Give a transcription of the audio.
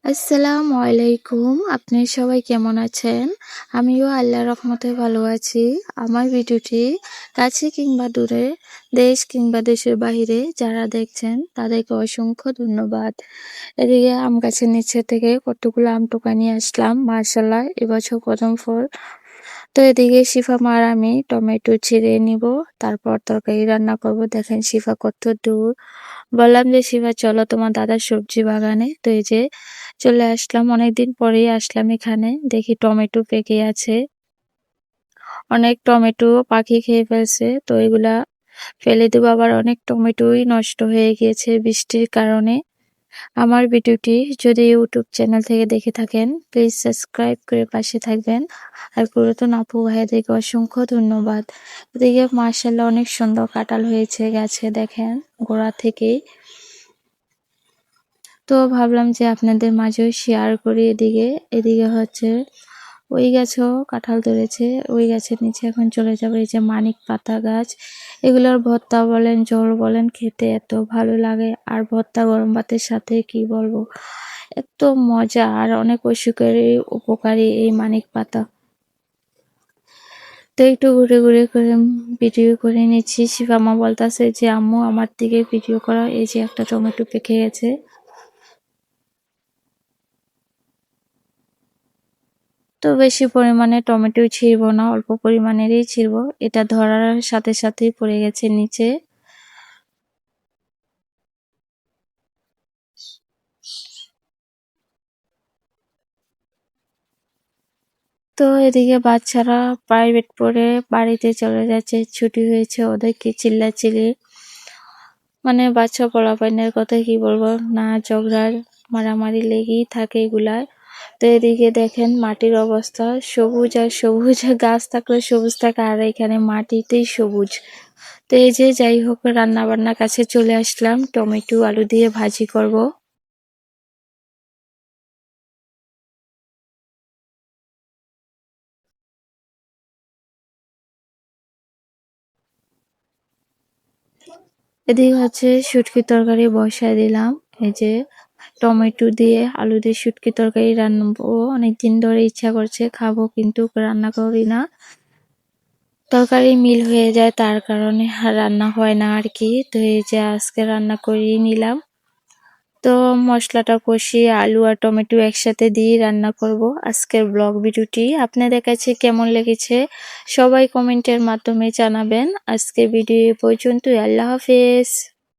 আসসালামু আলাইকুম। আপনি সবাই কেমন আছেন? আমিও আল্লাহর রহমতে ভালো আছি। আমার ভিডিওটি কাছে কিংবা দূরে, দেশ কিংবা দেশের বাহিরে যারা দেখছেন তাদেরকে অসংখ্য ধন্যবাদ। এদিকে আম গাছের নিচে থেকে কতগুলো আম টোকা নিয়ে আসলাম। মাশাআল্লাহ এবছর প্রথম ফল। তো এদিকে শিফা মার আমি টমেটো ছিঁড়ে নিব, তারপর তরকারি রান্না করব। দেখেন শিফা কত দূর। বললাম যে শিফা চলো তোমার দাদার সবজি বাগানে। তো এই যে চলে আসলাম, অনেকদিন পরেই আসলাম এখানে। দেখি টমেটো পেকে আছে, অনেক টমেটো পাখি খেয়ে ফেলছে, তো এগুলা ফেলে দেবো। আবার অনেক টমেটোই নষ্ট হয়ে গিয়েছে বৃষ্টির কারণে। আমার ভিডিওটি যদি ইউটিউব চ্যানেল থেকে দেখে থাকেন প্লিজ সাবস্ক্রাইব করে পাশে থাকবেন। আর পুরাতন আপু ভাইয়াদেরকে অসংখ্য ধন্যবাদ। এদিকে মাশাআল্লাহ অনেক সুন্দর কাঁঠাল হয়েছে গাছে, দেখেন গোড়া থেকেই। তো ভাবলাম যে আপনাদের মাঝেও শেয়ার করি। এদিকে এদিকে হচ্ছে ওই গাছেও কাঁঠাল ধরেছে, ওই গাছের নিচে এখন চলে যাবে। এই যে মানিক পাতা গাছ, এগুলোর ভর্তা বলেন ঝোল বলেন খেতে এত ভালো লাগে। আর ভর্তা গরম ভাতের সাথে কি বলবো, এত মজা। আর অনেক অসুখেরই উপকারী এই মানিক পাতা। তো একটু ঘুরে ঘুরে করে ভিডিও করে নিচ্ছি। শিফামা বলতেছে যে আম্মু আমার দিকে ভিডিও করা। এই যে একটা টমেটো পেকে গেছে। তো বেশি পরিমাণে টমেটো ছিঁড়বো না, অল্প পরিমাণেরই ছিঁড়বো। এটা ধরার সাথে সাথেই পড়ে গেছে নিচে। তো এদিকে বাচ্চারা প্রাইভেট পড়ে বাড়িতে চলে যাচ্ছে, ছুটি হয়েছে, ওদেরকে চিল্লাচিল্লি, মানে বাচ্চা পোলাপাইনের কথা কি বলবো, না ঝগড়ার মারামারি লেগেই থাকে এগুলায়। তো এদিকে দেখেন মাটির অবস্থা, সবুজ আর সবুজ। গাছ থাকলে সবুজ থাকে, আর এখানে মাটিতেই সবুজ। তো এই যে যাই হোক রান্না বান্নার কাছে চলে আসলাম, টমেটো আলু দিয়ে ভাজি করব। এদিকে হচ্ছে শুটকি তরকারি বসায় দিলাম। এই যে টমেটো দিয়ে আলু দিয়ে শুটকি তরকারি রান্নাবো, অনেকদিন ধরে ইচ্ছা করছে খাবো, কিন্তু রান্না করি না। তরকারি মিল হয়ে যায়, তার কারণে আর রান্না হয় না আর কি। তো এই যে আজকে রান্না করেই নিলাম। তো মশলাটা কষিয়ে আলু আর টমেটো একসাথে দিয়ে রান্না করব। আজকের ব্লগ ভিডিওটি আপনাদের কাছে কেমন লেগেছে সবাই কমেন্টের মাধ্যমে জানাবেন। আজকে ভিডিও এ পর্যন্তই। আল্লাহ হাফেজ।